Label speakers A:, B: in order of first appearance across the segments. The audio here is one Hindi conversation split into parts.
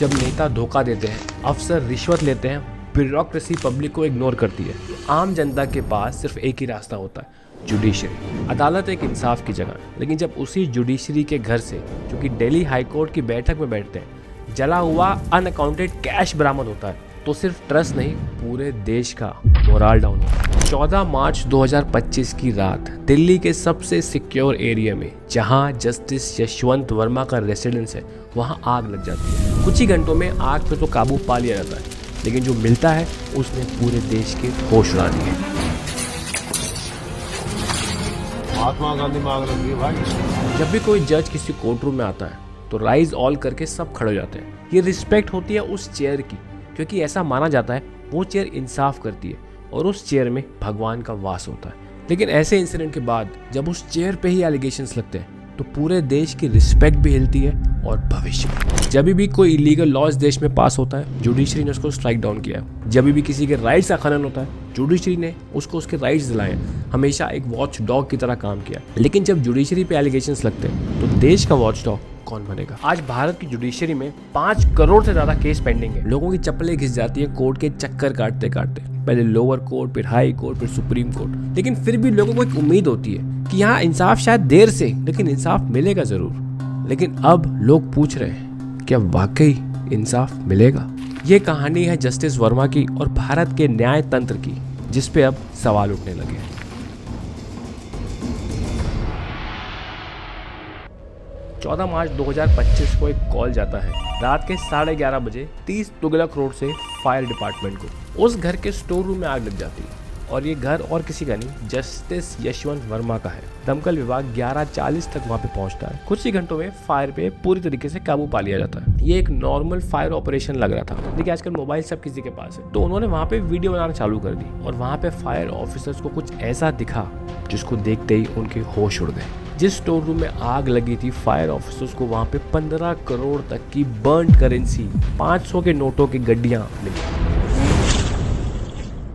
A: जब नेता धोखा देते हैं, अफसर रिश्वत लेते हैं, ब्यूरोक्रेसी पब्लिक को इग्नोर करती है, तो आम जनता के पास सिर्फ एक ही रास्ता होता है, जुडिशरी। अदालत एक इंसाफ की जगह है, लेकिन जब उसी जुडिशरी के घर से, जो कि दिल्ली हाई कोर्ट की बैठक में बैठते हैं, जला हुआ अनअकाउंटेड कैश बरामद होता है, तो सिर्फ ट्रस्ट नहीं, पूरे देश का मोराल डाउन होता है। 14 मार्च 2025 की रात दिल्ली के सबसे सिक्योर एरिया में, जहां जस्टिस यशवंत वर्मा का रेसिडेंस है, वहां आग लग जाती है। कुछ ही घंटों में आग पे तो काबू पा लिया जाता है, लेकिन जो मिलता है उसने पूरे देश के होश उड़ा दिए।
B: महात्मा गांधी में आग लगी भाई।
A: जब भी कोई जज किसी कोर्ट रूम में आता है तो राइज ऑल करके सब खड़े हो जाते हैं। ये रिस्पेक्ट होती है उस चेयर की, क्योंकि ऐसा माना जाता है वो चेयर इंसाफ करती है और उस चेयर में भगवान का वास होता है। लेकिन ऐसे इंसिडेंट के बाद जब उस चेयर पे ही एलिगेशंस लगते हैं तो पूरे देश की रिस्पेक्ट भी हिलती है और भविष्य भी। जब भी कोई इलीगल लॉ इस देश में पास होता है, जुडिशरी ने उसको स्ट्राइक डाउन किया है। जब भी किसी के राइट्स का खनन होता है, जुडिशरी ने उसको उसके राइट्स दिलाए, हमेशा एक वॉच डॉग की तरह काम किया। लेकिन जब जुडिशरी पे एलिगेशंस लगते हैं तो देश का वॉच डॉग कौन बनेगा? आज भारत की जुडिशरी में 5 करोड़ से ज्यादा केस पेंडिंग है। लोगों की चप्पलें घिस जाती है कोर्ट के चक्कर काटते काटते, पहले लोअर कोर्ट, फिर हाई कोर्ट, फिर सुप्रीम कोर्ट। लेकिन फिर भी लोगों को एक उम्मीद होती है कि यहाँ इंसाफ शायद देर से, लेकिन इंसाफ मिलेगा जरूर। लेकिन अब लोग पूछ रहे हैं, क्या वाकई इंसाफ मिलेगा? ये कहानी है जस्टिस वर्मा की और भारत के न्याय तंत्र की, जिस पे अब सवाल उठने लगे हैं। 14 मार्च 2025 को एक कॉल जाता है रात के 11:30 बजे 30 तुगलक रोड से फायर डिपार्टमेंट को। उस घर के स्टोर रूम में आग लग जाती है और ये घर और किसी का नहीं, जस्टिस यशवंत वर्मा का है। दमकल विभाग 11:40 तक वहां पे पहुंचता है। कुछ ही घंटों में फायर पे पूरी तरीके से काबू पा लिया जाता है। ये एक नॉर्मल फायर ऑपरेशन लग रहा था, लेकिन आजकल मोबाइल सब किसी के पास है, तो उन्होंने वहां पे वीडियो बनाना चालू कर दी और वहां पे फायर ऑफिसर्स को कुछ ऐसा दिखा जिसको देखते ही उनके होश उड़ गए। जिस स्टोर रूम में आग लगी थी, फायर ऑफिसर्स को वहां पे 15 करोड़ तक की बर्न करेंसी, 500 के नोटों की गड्डियां मिली।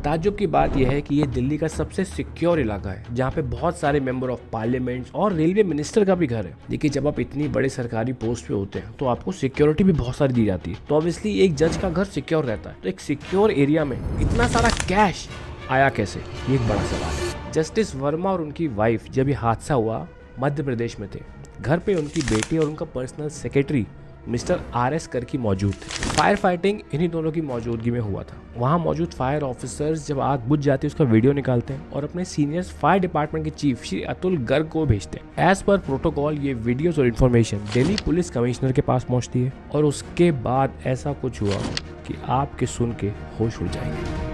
A: ताज्जुब की बात यह है कि ये दिल्ली का सबसे सिक्योर इलाका है, जहाँ पे बहुत सारे मेंबर ऑफ पार्लियामेंट और रेलवे मिनिस्टर का भी घर है। देखिए, जब आप इतनी बड़े सरकारी पोस्ट पे होते हैं तो आपको सिक्योरिटी भी बहुत सारी दी जाती है, तो ऑब्वियसली एक जज का घर सिक्योर रहता है। तो एक सिक्योर एरिया में इतना सारा कैश आया कैसे, ये एक बड़ा सवाल है। जस्टिस वर्मा और उनकी वाइफ जब ये हादसा हुआ मध्य प्रदेश में थे। घर पे उनकी बेटी और उनका पर्सनल सेक्रेटरी मिस्टर RS करकी मौजूद थे। फायर फाइटिंग इन्हीं दोनों की मौजूदगी में हुआ था। वहाँ मौजूद फायर ऑफिसर्स जब आग बुझ जाती है उसका वीडियो निकालते हैं और अपने सीनियर्स फायर डिपार्टमेंट के चीफ श्री अतुल गर्ग को भेजते हैं। एज पर प्रोटोकॉल ये वीडियोस और इन्फॉर्मेशन दिल्ली पुलिस कमिश्नर के पास पहुँचती है और उसके बाद ऐसा कुछ हुआ कि आपके सुन के होश उड़ जाएंगे।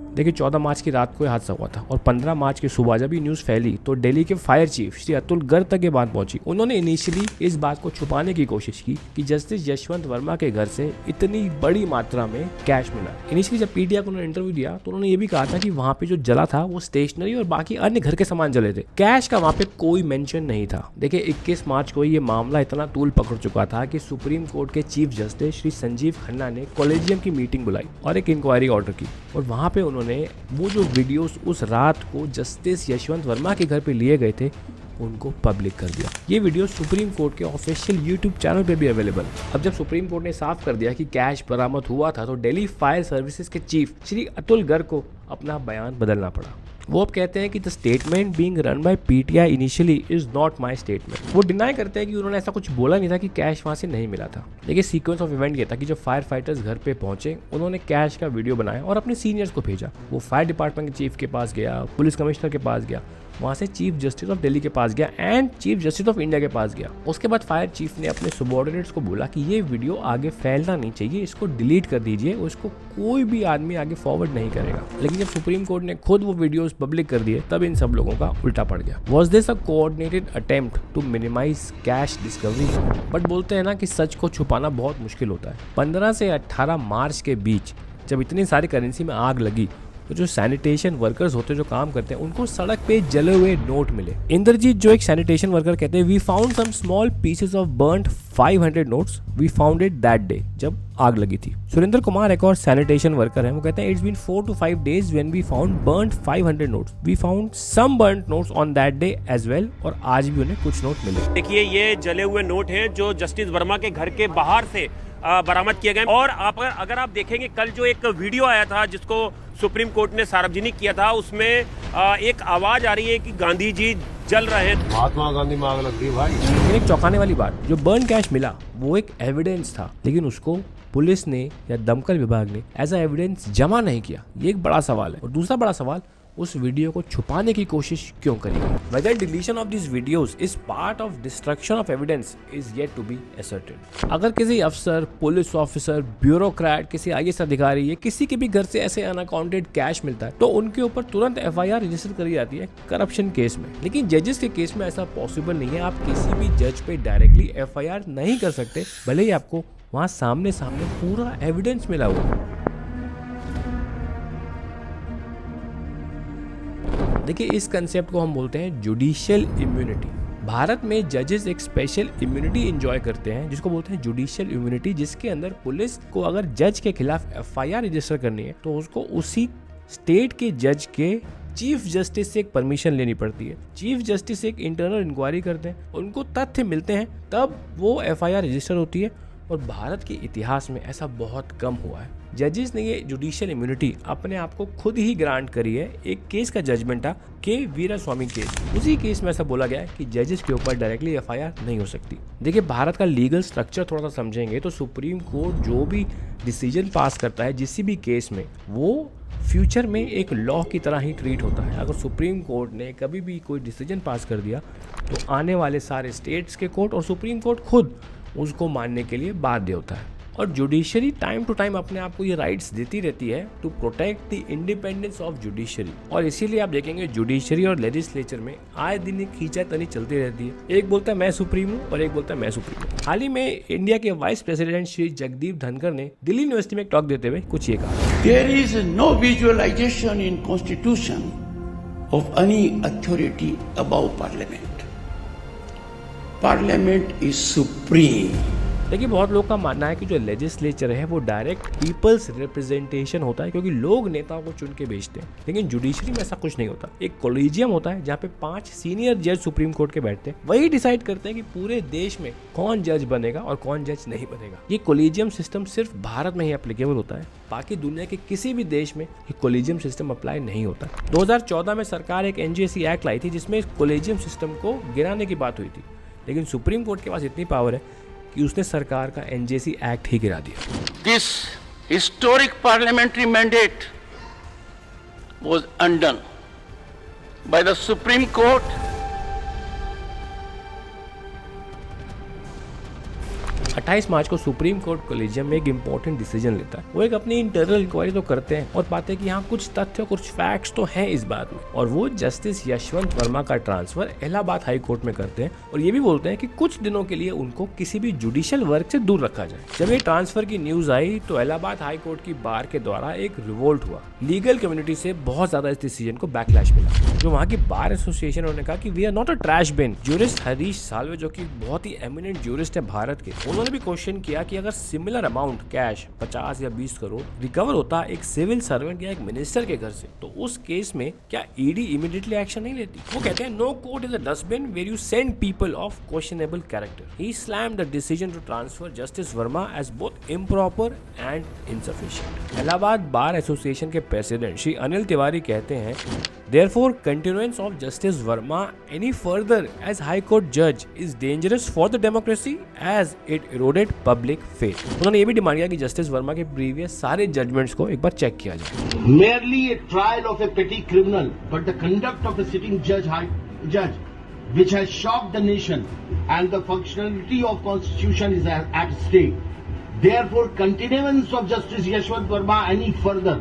A: देखिए, 14 मार्च की रात को यह हादसा हुआ था और 15 मार्च की सुबह जब ये न्यूज़ फैली तो दिल्ली के फायर चीफ श्री अतुल गर्ग तक ये बात पहुंची। उन्होंने इनिशियली इस बात को छुपाने की कोशिश की कि जस्टिस यशवंत वर्मा के घर से इतनी बड़ी मात्रा में कैश मिला। इनिशियली जब PTI को उन्होंने इंटरव्यू दिया तो उन्होंने ये भी कहा था कि वहाँ पे जो जला था वो स्टेशनरी और बाकी अन्य घर के सामान जले थे, कैश का वहाँ पे कोई मेंशन नहीं था। देखिए, 21 मार्च को ये मामला इतना तूल पकड़ चुका था कि सुप्रीम कोर्ट के चीफ जस्टिस श्री संजीव खन्ना ने कॉलेजियम की मीटिंग बुलाई और एक इंक्वायरी ऑर्डर की और वहाँ पे उन्होंने वो जो वीडियोस उस रात को जस्टिस यशवंत वर्मा के घर पे लिए गए थे उनको पब्लिक कर दिया। ये वीडियो सुप्रीम कोर्ट के ऑफिशियल YouTube चैनल पे भी अवेलेबल। अब जब सुप्रीम कोर्ट ने साफ कर दिया कि कैश बरामद हुआ था तो दिल्ली फायर सर्विसेज के चीफ श्री अतुल गर्ग को अपना बयान बदलना पड़ा। वो अब कहते हैं कि the statement being run by PTI initially is not my statement. वो डिनाई करते हैं कि उन्होंने ऐसा कुछ बोला नहीं था कि कैश वहां से नहीं मिला था। देखिए, सीक्वेंस ऑफ इवेंट ये था कि जब फायर फाइटर्स घर पे पहुंचे उन्होंने कैश का वीडियो बनाया और अपने सीनियर्स को भेजा। वो फायर डिपार्टमेंट के चीफ के पास गया, पुलिस कमिश्नर के पास गया, वहाँ से चीफ जस्टिस ऑफ दिल्ली के पास गया and chief justice of India के पास गया। उसके बाद फायर चीफ ने अपने सबऑर्डिनेट्स को बोला कि ये वीडियो आगे फैलना नहीं चाहिए, इसको डिलीट कर दीजिए, उसको कोई भी आदमी आगे फॉरवर्ड नहीं करेगा। लेकिन जब सुप्रीम कोर्ट ने खुद वो वीडियोस पब्लिक कर दिए तब इन सब लोगों का उल्टा पड़ गया। Was this a coordinated attempt to minimise cash discovery? But बोलते हैं ना कि सच को छुपाना बहुत मुश्किल होता है। 15 से 18 मार्च के बीच जब इतनी सारी करेंसी में आग लगी तो जो सैनिटेशन वर्कर्स होते हैं जो काम करते हैं उनको सड़क पे जले हुए नोट मिले। इंद्रजीत जो एक सैनिटेशन वर्कर कहते हैं, we found some small pieces of burned 500 notes, we found it that day, जब आग लगी थी। सुरेंद्र कुमार एक और सैनिटेशन वर्कर है, वो कहते हैं it's been 4 to 5 days when we found burned 500 notes, we found some burned notes on that day as well, और आज भी उन्हें कुछ नोट मिले।
C: देखिए ये जले हुए नोट हैं जो जस्टिस वर्मा के घर के बाहर से बरामद किए गए। और अगर आप देखेंगे कल जो एक वीडियो आया था जिसको सुप्रीम कोर्ट ने सार्वजनिक किया था, उसमें एक आवाज आ रही है कि गांधी जी जल रहे हैं।
B: महात्मा गांधी में आग लग गई भाई।
A: लेकिन एक चौंकाने वाली बात, जो बर्न कैश मिला वो एक एविडेंस था, लेकिन उसको पुलिस ने या दमकल विभाग ने एज अ एविडेंस जमा नहीं किया। ये एक बड़ा सवाल है। और दूसरा बड़ा सवाल, उस वीडियो को छुपाने की कोशिश क्यों करेगी? Whether deletion of these videos is part of destruction of evidence is yet to be ascertained। अगर किसी अफसर, पुलिस ऑफिसर, ब्यूरोक्रेट, किसी IAS अधिकारी या किसी के भी घर से ऐसे अनअकाउंटेड कैश मिलता है तो उनके ऊपर तुरंत FIR रजिस्टर करी जाती है करप्शन केस में। लेकिन जजेस के केस में ऐसा पॉसिबल नहीं है। आप किसी भी जज पे डायरेक्टली FIR नहीं कर सकते, भले ही आपको वहाँ सामने सामने पूरा एविडेंस मिला हुआ। देखिए, इस कंसेप्ट को हम बोलते हैं जुडिशियल इम्यूनिटी। भारत में जजेस एक स्पेशल इम्यूनिटी एंजॉय करते हैं जिसको बोलते हैं जुडिशियल इम्यूनिटी, जिसके अंदर पुलिस को अगर जज के खिलाफ FIR रजिस्टर करनी है तो उसको उसी स्टेट के जज के चीफ जस्टिस से एक परमिशन लेनी पड़ती है। चीफ जस्टिस एक इंटरनल इंक्वायरी करते हैं, उनको तथ्य मिलते हैं, तब वो FIR रजिस्टर होती है। और भारत के इतिहास में ऐसा बहुत कम हुआ है। जजेस ने ये जुडिशियल इम्यूनिटी अपने आप को खुद ही ग्रांट करी है। एक केस का जजमेंट था के वीरास्वामी केस, उसी केस में ऐसा बोला गया है कि जजेस के ऊपर डायरेक्टली FIR नहीं हो सकती। देखिए, भारत का लीगल स्ट्रक्चर थोड़ा सा समझेंगे तो सुप्रीम कोर्ट जो भी डिसीजन पास करता है जिस भी केस में, वो फ्यूचर में एक लॉ की तरह ही ट्रीट होता है। अगर सुप्रीम कोर्ट ने कभी भी कोई डिसीजन पास कर दिया तो आने वाले सारे स्टेट्स के कोर्ट और सुप्रीम कोर्ट खुद उसको मानने के लिए बाध्य होता है। और जुडिशरी टाइम टू टाइम अपने आप को ये राइट्स देती रहती है to protect the independence of judiciary. और इसीलिए आप देखेंगे जुडिशरी और लेजिस्लेचर में आए दिन एक खींचातानी चलती रहती है। एक बोलता है मैं सुप्रीम हूँ और एक बोलता है मैं सुप्रीम हूँ। हाल ही में इंडिया के वाइस प्रेसिडेंट श्री जगदीप धनखड़ ने दिल्ली यूनिवर्सिटी में एक टॉक देते हुए कुछ ये कहा,
D: there is no visualisation in constitution of any authority above parliament. Parliament is supreme.
A: देखिए, बहुत लोग का मानना है कि जो लेजिस्लेचर है वो डायरेक्ट पीपल्स रिप्रेजेंटेशन होता है, क्योंकि लोग नेताओं को चुन के भेजते हैं। लेकिन जुडिशरी में ऐसा कुछ नहीं होता। एक कोलिजियम होता है जहाँ पे 5 सीनियर जज सुप्रीम कोर्ट के बैठते हैं, वही डिसाइड करते हैं कि पूरे देश में कौन जज बनेगा और कौन जज नहीं बनेगा। ये कोलिजियम सिस्टम सिर्फ भारत में ही एप्लीकेबल होता है, बाकी दुनिया के किसी भी देश में ये कोलिजियम सिस्टम अप्लाई नहीं होता। 2014 में सरकार एक NJC एक्ट लाई थी जिसमें कोलिजियम सिस्टम को गिराने की बात हुई थी, लेकिन सुप्रीम कोर्ट के पास इतनी पावर है कि उसने सरकार का NJC एक्ट ही गिरा दिया।
D: This historic parliamentary mandate was undone by the Supreme Court.
A: 28 मार्च को सुप्रीम कोर्ट कोलिजियम में एक इंपॉर्टेंट डिसीजन लेता है। वो एक अपनी इंटरनल इंक्वायरी तो करते हैं और पाते हैं कि यहाँ कुछ तथ्य, कुछ फैक्ट्स तो हैं इस बात में, और वो जस्टिस यशवंत वर्मा का ट्रांसफर इलाहाबाद हाई कोर्ट में करते हैं और ये भी बोलते हैं कि कुछ दिनों के लिए उनको किसी भी जुडिशियल वर्क से दूर रखा जाए। जब ये ट्रांसफर की न्यूज आई तो इलाहाबाद हाई कोर्ट की बार के द्वारा एक रिवोल्ट हुआ। लीगल कम्युनिटी से बहुत ज्यादा इस डिसीजन को बैकलैश मिला। जो वहाँ की बार एसोसिएशन, उन्होंने कहा कि we are not a trash bin. Jurist Harish Salve, जो कि बहुत ही एमिनेंट जूरिस्ट है भारत के, उन्होंने भी क्वेश्चन किया कि अगर सिमिलर अमाउंट कैश 50 या 20 करोड़ रिकवर होता एक सिविल सर्वेंट या एक मिनिस्टर के घर से, तो उस केस में क्या ED इमीडिएटली एक्शन नहीं लेती? वो कहते हैं no court is a dustbin where you send people of questionable character. He slammed the decision to transfer justice Verma as both improper and insufficient. Allahabad bar association के प्रेसिडेंट श्री अनिल तिवारी कहते हैं, Therefore, continuance of Justice Verma any further as High Court judge is dangerous for the democracy as it eroded public faith। उन्होंने ये भी डिमांड किया कि जस्टिस वर्मा के प्रीवियस सारे जजमेंट्स को एक बार चेक किया जाए।
E: Merely a trial of a petty criminal, but the conduct of a sitting judge, which has shocked the nation, and the functionality of constitution is at stake. Therefore, continuance of Justice Yashwant Verma any further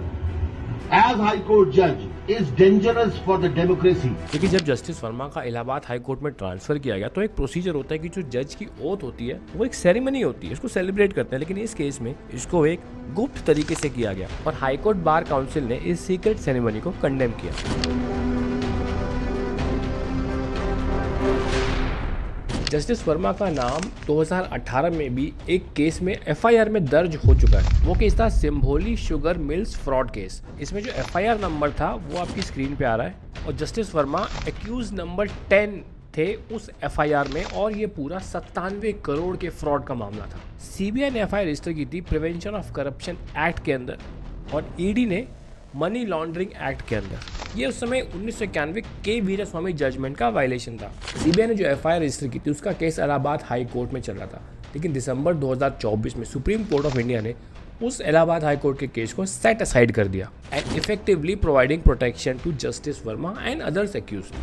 E: as High Court judge is dangerous for the democracy.
A: क्योंकि जब जस्टिस वर्मा का इलाहाबाद हाई कोर्ट में ट्रांसफर किया गया तो एक प्रोसीजर होता है कि जो जज की ओथ होती है वो एक सेरेमनी होती है, इसको सेलिब्रेट करते हैं, लेकिन इस केस में इसको एक गुप्त तरीके से किया गया और हाई कोर्ट बार काउंसिल ने इस सीक्रेट सेरेमनी को कंडेम किया। जस्टिस वर्मा का नाम 2018 में भी एक केस में एफआईआर में दर्ज हो चुका है। वो केस था सिम्भोली शुगर मिल्स फ्रॉड केस। इसमें जो एफआईआर नंबर था वो आपकी स्क्रीन पे आ रहा है और जस्टिस वर्मा एक्यूज नंबर 10 थे उस एफआईआर में और ये पूरा 97 करोड़ के फ्रॉड का मामला था। सीबीआई ने एफआईआर रजिस्टर की थी प्रिवेंशन ऑफ करप्शन एक्ट के अंदर और ईडी ने मनी लॉन्ड्रिंग एक्ट के अंदर। ये उस समय 1991 के वीरास्वामी जजमेंट का वायलेशन था। सीबीआई ने जो एफआईआर रजिस्टर की थी उसका केस इलाहाबाद हाई कोर्ट में चल रहा था, लेकिन दिसंबर 2024 में सुप्रीम कोर्ट ऑफ इंडिया ने उस इलाहाबाद हाई कोर्ट के केस को सेट असाइड कर दिया and effectively providing protection to justice Verma and others accused.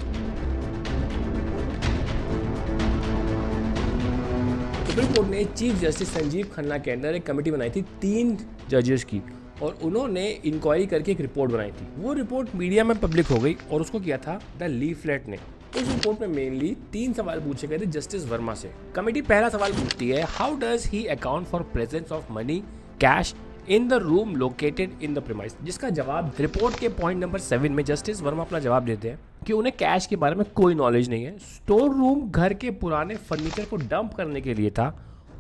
A: Supreme court ने चीफ जस्टिस संजीव खन्ना के अंदर एक कमेटी बनाई थी 3 जजेस की और उन्होंने इंक्वायरी करके एक रिपोर्ट बनाई थी। वो रिपोर्ट मीडिया में पब्लिक हो गई और उसको किया था द लीफलेट ने। उस रिपोर्ट में मेनली 3 सवाल पूछे गए थे जस्टिस वर्मा से। कमेटी पहला सवाल पूछती है, how does he account for presence of money cash in the room located in the premise, जिसका जवाब रिपोर्ट के पॉइंट नंबर 7 में जस्टिस वर्मा अपना जवाब देते हैं कि उन्हें कैश के बारे में कोई नॉलेज नहीं है। स्टोर रूम घर के पुराने फर्नीचर को डंप करने के लिए था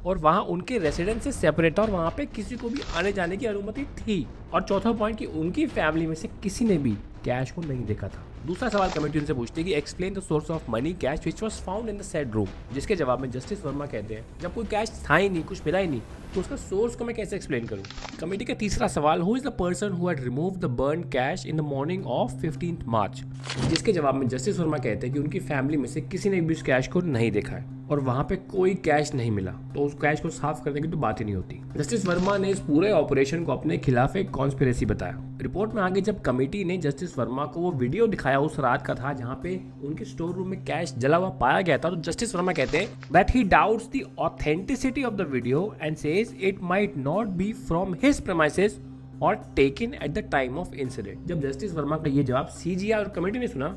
A: और वहाँ उनके रेसिडेंस से सेपरेट था और वहाँ पे किसी को भी आने जाने की अनुमति थी। और चौथा पॉइंट कि उनकी फैमिली में से किसी ने भी कैश को नहीं देखा था। दूसरा सवाल कमेटी उनसे पूछती है कि explain the source of money cash which was found in the said room, जिसके जवाब में जस्टिस वर्मा कहते हैं जब कोई कैश था ही नहीं, कुछ मिला ही नहीं, तो उसका सोर्स को मैं कैसे एक्सप्लेन करूं। कमेटी का तीसरा सवाल, who is the person who had removed the burn cash in the morning of 15 मार्च, जिसके जवाब में जस्टिस वर्मा कहते हैं कि उनकी फैमिली में से किसी ने भी उस कैश को नहीं देखा है और वहां पे कोई कैश नहीं मिला, तो उस कैश को साफ करने की तो बात ही नहीं होती। जस्टिस वर्मा ने इस पूरे ऑपरेशन को अपने खिलाफ एक कॉन्स्पिरेसी बताया। रिपोर्ट में आगे जब कमेटी ने जस्टिस वर्मा को वो वीडियो दिखाया उस रात का था जहां पे उनके स्टोर रूम में कैश जला हुआ पाया गया था, तो जस्टिस वर्मा कहते हैं that he doubts the authenticity of the video and says it might not be from his premises और taken at the time of incident. जब जस्टिस वर्मा का ये जवाब सीजीआई और कमेटी ने सुना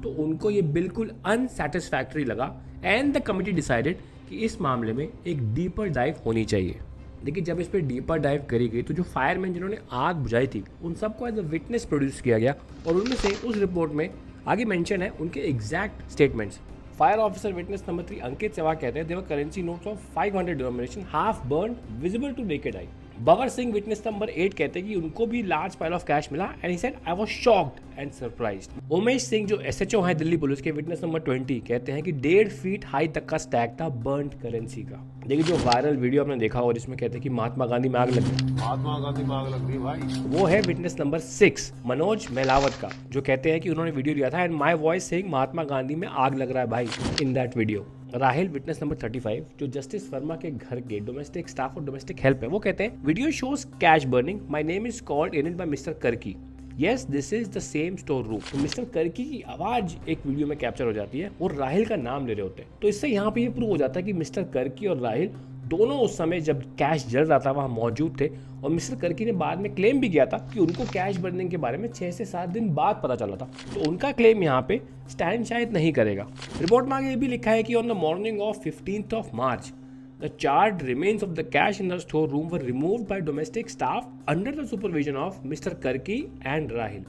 A: तो उनको ये बिल्कुल अनसैटिस्फैक्टरी लगा एंड द कमेटी डिसाइडेड कि इस मामले में एक डीपर डाइव होनी चाहिए। लेकिन जब इस पर डीपर डाइव करी गई तो जो फायरमैन जिन्होंने आग बुझाई थी उन सबको एज अ विटनेस प्रोड्यूस किया गया और उनमें से उस रिपोर्ट में आगे मेंशन है उनके exact statements. Fire officer witness number 3 Ankit Sehwag कहते हैं there were currency notes of 500 denomination half burnt visible to naked eye. Bawar Singh witness number 8 कहते हैं कि उनको भी लार्ज पाइल ऑफ कैश मिला and he said I was shocked and surprised. Umesh Singh जो एसएचओ है दिल्ली पुलिस के, विटनेस नंबर 20 कहते हैं कि 1.5 फीट हाई तक का स्टैक था बर्न्ड करेंसी का। देखिए जो वायरल वीडियो आपने देखा और जिसमें कहते हैं कि महात्मा गांधी में आग लगी,
B: महात्मा गांधी में आग लग रही भाई,
A: वो है विटनेस नंबर 6 मनोज मेलावत का, जो कहते हैं कि उन्होंने वीडियो लिया था and my voice saying Mahatma Gandhi में आग लग रहा है भाई in that video. Rahil witness number 35 जो जस्टिस वर्मा के घर के डोमेस्टिक स्टाफ और डोमेस्टिक हेल्प है, वो कहते हैं video shows cash burning, my name is called in it by mister Karki, yes this is the same store room. तो मिस्टर कर्की की आवाज एक वीडियो में कैप्चर हो जाती है और राहिल का नाम ले रहे होते हैं, तो इससे यहाँ पे ये प्रूव हो जाता है कि मिस्टर कर्की और राहिल दोनों उस समय जब कैश जल रहा था वहाँ मौजूद थे और मिस्टर कर्की ने बाद में क्लेम भी किया था कि उनको कैश बर्निंग के बारे में 6 से 7 दिन बाद पता चला था, तो उनका क्लेम यहाँ पे स्टैंड शायद नहीं करेगा। रिपोर्ट में आगे ये भी लिखा है कि on the morning of 15th of March the charred remains of the cash in the store room were removed by domestic staff under the supervision of Mr. Karki and Rahil।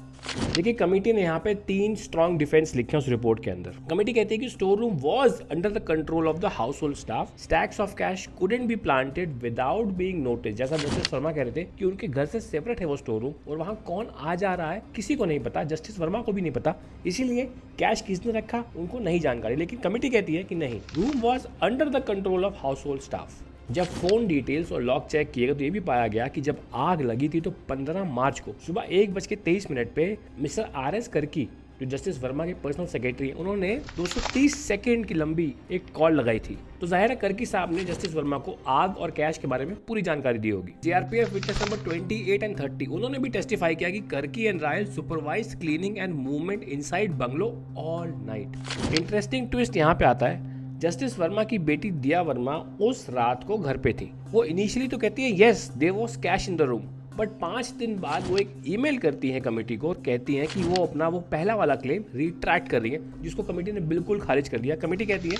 A: देखिए कमेटी ने यहाँ पे 3 स्ट्रॉन्ग डिफेंस लिखे हैं उस रिपोर्ट के अंदर। कमेटी कहती है कि store room was under the control of the house hold staff, stacks of cash couldn't B planted without being notice. जैसा जस्टिस वर्मा कह रहे थे कि उनके घर से सेपरेट है वो स्टोर रूम और वहाँ कौन आ जा रहा है किसी को नहीं पता, जस्टिस वर्मा को भी नहीं पता, इसीलिए कैश किसने रखा उनको नहीं जानकारी। लेकिन कमेटी कहती है कि नहीं, room was under the control of house hold staff. जब फोन डिटेल्स और लॉक चेक किए गए तो ये भी पाया गया कि जब आग लगी थी तो 15 मार्च को सुबह 1:23 पे मिस्टर RS कर्की जो जस्टिस वर्मा के पर्सनल सेक्रेटरी हैं, उन्होंने 230 सेकेंड की लंबी एक कॉल लगाई थी। तो जाहिर है कर्की साहब ने जस्टिस वर्मा को आग और कैश के बारे में पूरी जानकारी दी होगी। JRPF विटनेस नंबर 28 and 30 उन्होंने भी टेस्टिफाई किया कि Karki and Rayal supervise cleaning and movement inside bungalow all night. Interesting twist यहाँ पे आता है, जस्टिस वर्मा की बेटी दिया वर्मा उस रात को घर पे थी। वो इनिशियली तो कहती है yes there was cash in the room, but 5 दिन बाद वो एक ईमेल करती हैं कमेटी को और कहती हैं कि वो अपना वो पहला वाला क्लेम रिट्रैक्ट कर रही है, जिसको कमेटी ने बिल्कुल खारिज कर दिया। कमेटी कहती है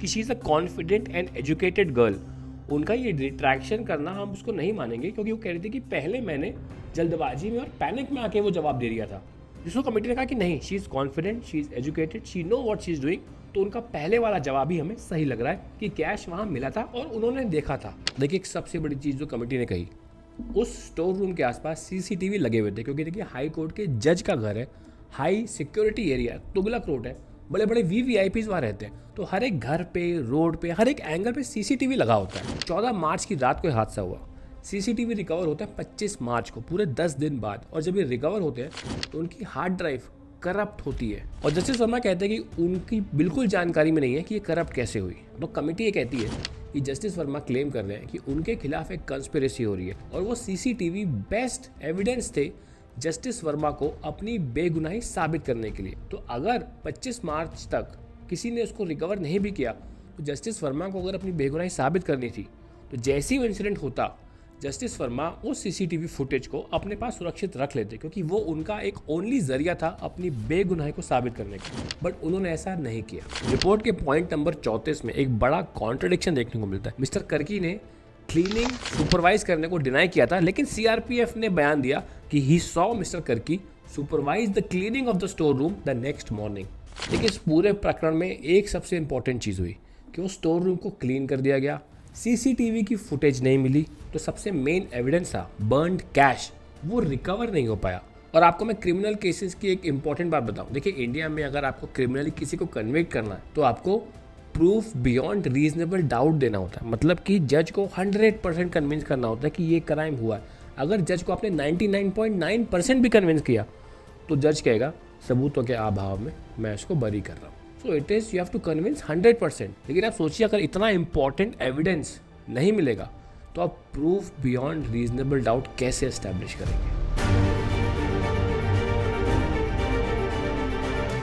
A: कि she is a confident and educated girl. उनका ये रिट्रैक्शन करना हम उसको नहीं मानेंगे, क्योंकि वो कह रही थी कि पहले मैंने जल्दबाजी में और पैनिक में आके वो जवाब दे दिया था, जिसको कमेटी ने कहा कि नहीं, she is confident, she is educated, she know what she is doing. तो उनका पहले वाला जवाब ही हमें सही लग रहा है कि कैश वहाँ मिला था और उन्होंने देखा था। देखिए एक सबसे बड़ी चीज़ जो कमेटी ने कही, उस स्टोर रूम के आसपास सीसीटीवी लगे हुए थे, क्योंकि देखिए हाई कोर्ट के जज का घर है, high security area, Tughlaq road है, बड़े बड़े वीवीआईपीज वहाँ रहते हैं, तो हर एक घर पे, रोड पे, हर एक एंगल पे सीसीटीवी लगा होता है। 14 मार्च की रात को हादसा हुआ, सीसीटीवी रिकवर होता है 25 मार्च को, पूरे 10 दिन बाद। और जब ये रिकवर होते हैं तो उनकी हार्ड ड्राइव करप्ट होती है, और जस्टिस वर्मा कहते हैं कि उनकी बिल्कुल जानकारी में नहीं है कि ये करप्ट कैसे हुई। तो कमेटी ये कहती है कि जस्टिस वर्मा क्लेम कर रहे हैं कि उनके खिलाफ एक कंस्पिरेसी हो रही है, और वो सीसीटीवी बेस्ट एविडेंस थे जस्टिस वर्मा को अपनी बेगुनाही साबित करने के लिए। तो अगर 25 मार्च तक किसी ने उसको रिकवर नहीं भी किया, तो जस्टिस वर्मा को अगर अपनी बेगुनाही साबित करनी थी, तो जैसे ही इंसिडेंट होता, जस्टिस वर्मा उस सीसीटीवी फुटेज को अपने पास सुरक्षित रख लेते, क्योंकि वो उनका एक ओनली जरिया था अपनी बेगुनाही को साबित करने का। बट उन्होंने ऐसा नहीं किया। रिपोर्ट के पॉइंट नंबर 34 में एक बड़ा कॉन्ट्रडिक्शन देखने को मिलता है। मिस्टर कर्की ने क्लीनिंग सुपरवाइज करने को डिनाई किया था, लेकिन सीआरपीएफ ने बयान दिया कि he saw mister Karki supervise the cleaning of the store room the next morning. लेकिन इस पूरे प्रकरण में एक सबसे इंपॉर्टेंट चीज़ हुई कि वो स्टोर रूम को क्लीन कर दिया गया, सीसीटीवी की फुटेज नहीं मिली, तो सबसे मेन एविडेंस था बर्न्ड कैश, वो रिकवर नहीं हो पाया। और आपको मैं क्रिमिनल केसेस की एक इंपॉर्टेंट बात बताऊं, देखिए इंडिया में अगर आपको क्रिमिनली किसी को कन्विक्ट करना है तो आपको प्रूफ बियॉन्ड रीजनेबल डाउट देना होता है, मतलब कि जज को 100% कन्विंस करना होता है कि ये क्राइम हुआ है। अगर जज को आपने 99.9% भी कन्विंस किया तो जज कहेगा सबूतों के अभाव में मैं इसको बरी कर रहा हूँ। So it is you have to convince 100%। लेकिन आप सोचिए अगर इतना इंपॉर्टेंट एविडेंस नहीं मिलेगा तो आप प्रूफ बियॉन्ड रीजनेबल डाउट कैसे एस्टैब्लिश करेंगे।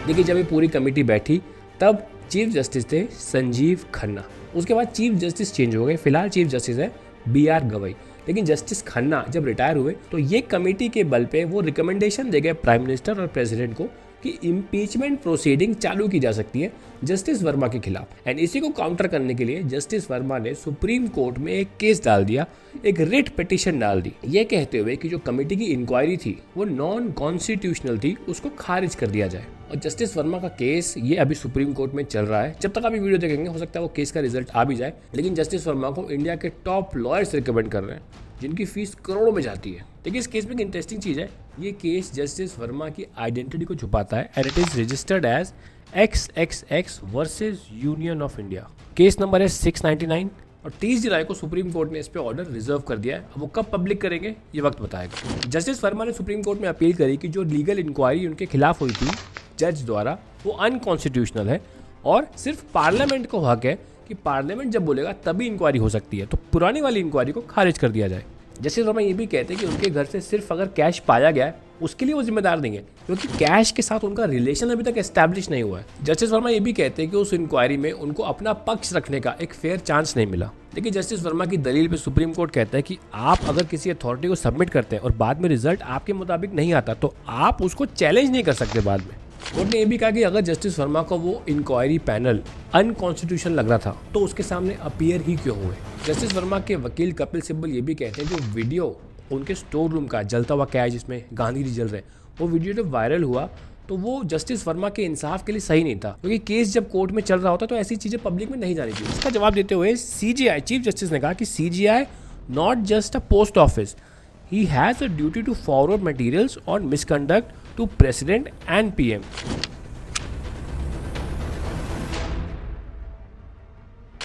A: देखिए जब ये पूरी कमेटी बैठी तब चीफ जस्टिस थे संजीव खन्ना, उसके बाद चीफ जस्टिस चेंज हो गए, फिलहाल चीफ जस्टिस है BR गवई। लेकिन जस्टिस खन्ना जब रिटायर हुए तो ये कमेटी के बल पे वो रिकमेंडेशन दे गए प्राइम मिनिस्टर और प्रेसिडेंट को कि इम्पीचमेंट प्रोसीडिंग चालू की जा सकती है जस्टिस वर्मा के खिलाफ। एंड इसी को काउंटर करने के लिए जस्टिस वर्मा ने सुप्रीम कोर्ट में एक केस डाल दिया, एक रिट पिटीशन डाल दी, ये कहते हुए कि जो कमेटी की इंक्वायरी थी वो नॉन कॉन्स्टिट्यूशनल थी, उसको खारिज कर दिया जाए। और जस्टिस वर्मा का केस ये अभी सुप्रीम कोर्ट में चल रहा है। जब तक आप ये वीडियो देखेंगे हो सकता है वो केस का रिजल्ट आ भी जाए। लेकिन जस्टिस वर्मा को इंडिया के टॉप लॉयर्स रिकमेंड कर रहे हैं जिनकी फीस करोड़ों में जाती है। देखिए इस केस में एक इंटरेस्टिंग चीज़ है, ये केस जस्टिस वर्मा की आइडेंटिटी को छुपाता है and it is registered as XXX versus union of India. Case number है 699 और 30 जुलाई को सुप्रीम कोर्ट ने इस पे ऑर्डर रिजर्व कर दिया है। अब वो कब पब्लिक करेंगे ये वक्त बताएगा। जस्टिस वर्मा ने सुप्रीम कोर्ट में अपील करी कि जो लीगल इंक्वायरी उनके खिलाफ हुई थी जज द्वारा वो अनकॉन्स्टिट्यूशनल है और सिर्फ पार्लियामेंट को हक है कि पार्लियामेंट जब बोलेगा तभी इंक्वायरी हो सकती है, तो पुरानी वाली इंक्वायरी को खारिज कर दिया जाए। जस्टिस वर्मा ये भी कहते हैं कि उनके घर से सिर्फ अगर कैश पाया गया है उसके लिए वो जिम्मेदार नहीं है, क्योंकि कैश के साथ उनका रिलेशन अभी तक एस्टैब्लिश नहीं हुआ है। जस्टिस वर्मा ये भी कहते हैं कि उस इंक्वायरी में उनको अपना पक्ष रखने का एक फेयर चांस नहीं मिला। लेकिन जस्टिस वर्मा की दलील पे सुप्रीम कोर्ट कहता है कि आप अगर किसी अथॉरिटी को सबमिट करते हैं और बाद में रिजल्ट आपके मुताबिक नहीं आता तो आप उसको चैलेंज नहीं कर सकते बाद में। कोर्ट ने यह भी कहा कि अगर जस्टिस वर्मा को वो इंक्वायरी पैनल अनकॉन्स्टिट्यूशनल लग रहा था तो उसके सामने अपीयर ही क्यों हुए। जस्टिस वर्मा के वकील कपिल सिब्बल ये भी कहते हैं जो वीडियो उनके स्टोर रूम का जलता हुआ क्या है जिसमें गांधी जी जल रहे हैं, वो वीडियो जब वायरल हुआ तो वो जस्टिस वर्मा के इंसाफ के लिए सही नहीं था, क्योंकि केस जब कोर्ट में चल रहा होता तो ऐसी चीज़ें पब्लिक में नहीं जानी चाहिए। इसका जवाब देते हुए CGI चीफ जस्टिस ने कहा कि CGI not just a post office, he has a duty to forward materials on misconduct to president and PM.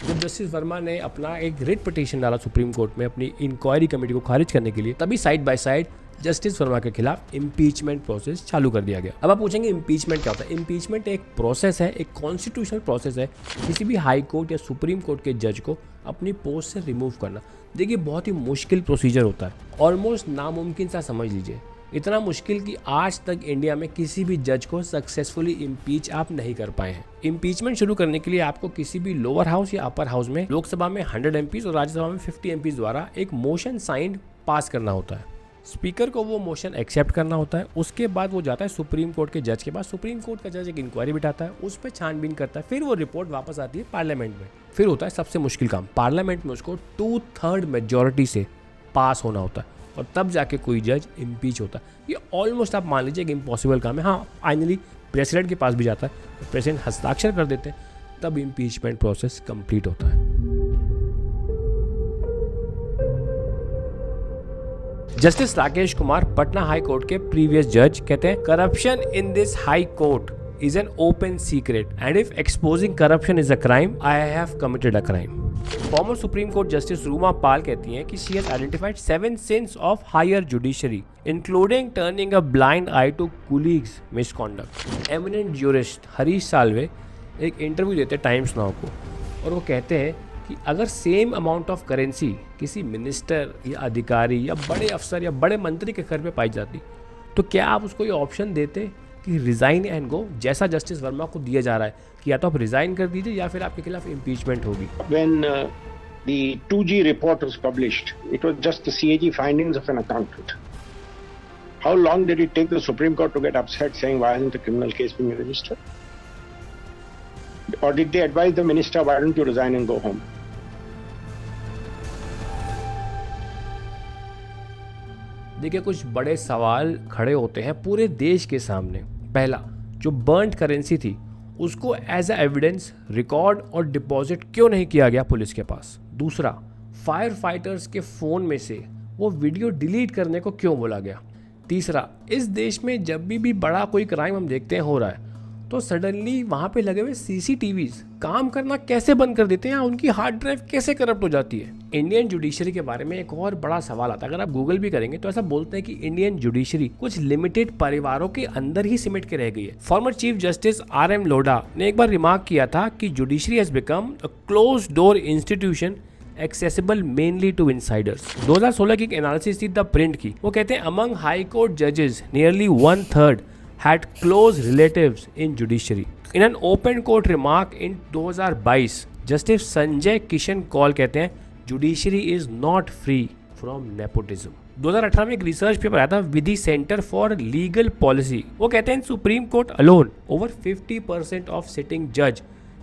A: जब जस्टिस वर्मा ने अपना एक रिट पिटीशन डाला सुप्रीम कोर्ट में अपनी इंक्वायरी कमेटी को खारिज करने के लिए, तभी side by side justice Verma के खिलाफ इम्पीचमेंट प्रोसेस चालू कर दिया गया। अब आप पूछेंगे इम्पीचमेंट क्या होता है। इम्पीचमेंट एक प्रोसेस है, एक कॉन्स्टिट्यूशनल प्रोसेस है, किसी भी हाई कोर्ट या सुप्रीम कोर्ट के जज को अपनी पोस्ट से रिमूव करना। देखिए बहुत ही मुश्किल प्रोसीजर होता है, ऑलमोस्ट नामुमकिन सा समझ लीजिए। इतना मुश्किल कि आज तक इंडिया में किसी भी जज को सक्सेसफुली इम्पीच आप नहीं कर पाए हैं। इम्पीचमेंट शुरू करने के लिए आपको किसी भी लोअर हाउस या अपर हाउस में लोकसभा में 100 MPs और राज्यसभा में 50 MPs द्वारा एक मोशन साइंड पास करना होता है। स्पीकर को वो मोशन एक्सेप्ट करना होता है, उसके बाद वो जाता है सुप्रीम कोर्ट के जज के पास, सुप्रीम कोर्ट का जज एक इंक्वायरी बिठाता है, उस पर छानबीन करता है, फिर वो रिपोर्ट वापस आती है पार्लियामेंट में। फिर होता है सबसे मुश्किल काम, पार्लियामेंट में उसको 2/3 मेजॉरिटी से पास होना होता है और तब जाके कोई जज इम्पीच होता है। ये ऑलमोस्ट आप मान लीजिए एक इम्पॉसिबल काम है। हाँ, फाइनली प्रेसिडेंट के पास भी जाता है, प्रेसिडेंट हस्ताक्षर कर देते हैं, तब इम्पीचमेंट प्रोसेस कंप्लीट होता है। Justice Rakesh Kumar, Patna high court के प्रीवियस जज, कहते हैं corruption in this high court is an open secret and if exposing corruption is a crime, I have committed a crime. Former Supreme Court Justice Ruma Pal कहती हैं कि she has identified 7 sins of higher judiciary, including turning a blind eye to colleagues' misconduct. Eminent jurist Harish Salve एक इंटरव्यू देते टाइम्स नाउ को और वो कहते हैं कि अगर सेम अमाउंट ऑफ करेंसी किसी मिनिस्टर या अधिकारी या बड़े अफसर या बड़े मंत्री के घर पे पाई जाती तो क्या आप उसको ये ऑप्शन देते कि रिज़ाइन एंड गो, जैसा जस्टिस वर्मा को दिया जा रहा है कि या तो आप रिज़ाइन कर दीजिए या फिर आपके खिलाफ इम्पीचमेंट होगी।
F: When the 2G report was published, it was just the CAG findings of an accountant. How long did it take the Supreme Court to get upset saying why hasn't the criminal case been registered? Or did they advise the minister why don't you resign and go home?
A: देखिए, कुछ बड़े सवाल खड़े होते हैं पूरे देश के सामने। पहला, जो बर्न्ड करेंसी थी उसको एज अ एविडेंस रिकॉर्ड और डिपॉजिट क्यों नहीं किया गया पुलिस के पास। दूसरा, फायर फाइटर्स के फ़ोन में से वो वीडियो डिलीट करने को क्यों बोला गया। तीसरा, इस देश में जब भी बड़ा कोई क्राइम हम देखते हैं हो रहा है तो सडनली वहाँ पे लगे हुए CCTVs काम करना कैसे बंद कर देते हैं, उनकी हार्ड ड्राइव कैसे करप्ट हो जाती है। इंडियन जुडिशरी के बारे में एक और बड़ा सवाल आता है, अगर आप गूगल भी करेंगे तो ऐसा बोलते हैं कि इंडियन जुडिशरी कुछ लिमिटेड परिवारों के अंदर ही सिमट के रह गई है। Former chief justice RM Lodha ने एक बार रिमार्क किया था कि judiciary has become a closed door institution accessible mainly to insiders. 2016 की एक एनालिसिस थी द प्रिंट की, वो कहते हैं अमंग हाई कोर्ट जजेस nearly 1/3 had close relatives in judiciary. In an open court remark in 2022, Justice Sanjay Kishan Kaul कहते हैं judiciary is not free from nepotism. 2018 में एक रिसर्च पेपर आया था Vidhi centre for legal policy, वो कहते हैं supreme court alone over 50% of sitting जज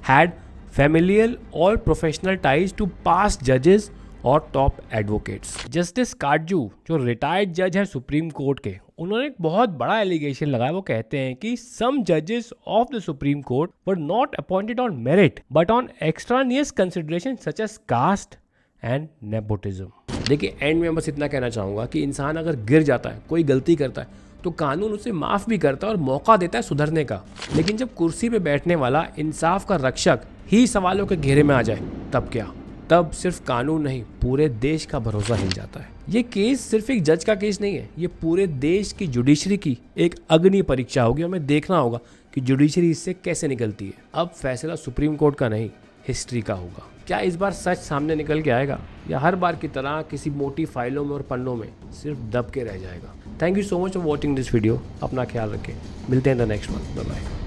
A: had familial or professional ties to past judges और टॉप एडवोकेट्स। जस्टिस काटजू जो रिटायर्ड जज है सुप्रीम कोर्ट के, उन्होंने एक बहुत बड़ा एलिगेशन लगाया। वो कहते हैं कि सम जजेस of the supreme court were not appointed on merit but on extraneous consideration such as caste and nepotism. देखिए, एंड में बस इतना कहना चाहूँगा कि इंसान अगर गिर जाता है, कोई गलती करता है, तो कानून उसे माफ़ भी करता है और मौका देता है सुधरने का। लेकिन जब कुर्सी पे बैठने वाला इंसाफ का रक्षक ही सवालों के घेरे में आ जाए तब क्या? तब सिर्फ कानून नहीं, पूरे देश का भरोसा हिल जाता है। ये केस सिर्फ एक जज का केस नहीं है, ये पूरे देश की जुडिशरी की एक अग्नि परीक्षा होगी। हमें देखना होगा कि जुडिशरी इससे कैसे निकलती है। अब फैसला सुप्रीम कोर्ट का नहीं, हिस्ट्री का होगा। क्या इस बार सच सामने निकल के आएगा या हर बार की तरह किसी मोटी फाइलों में और पन्नों में सिर्फ दब के रह जाएगा? Thank you so much for watching this video. अपना ख्याल रखें, मिलते हैं the next one. Bye bye.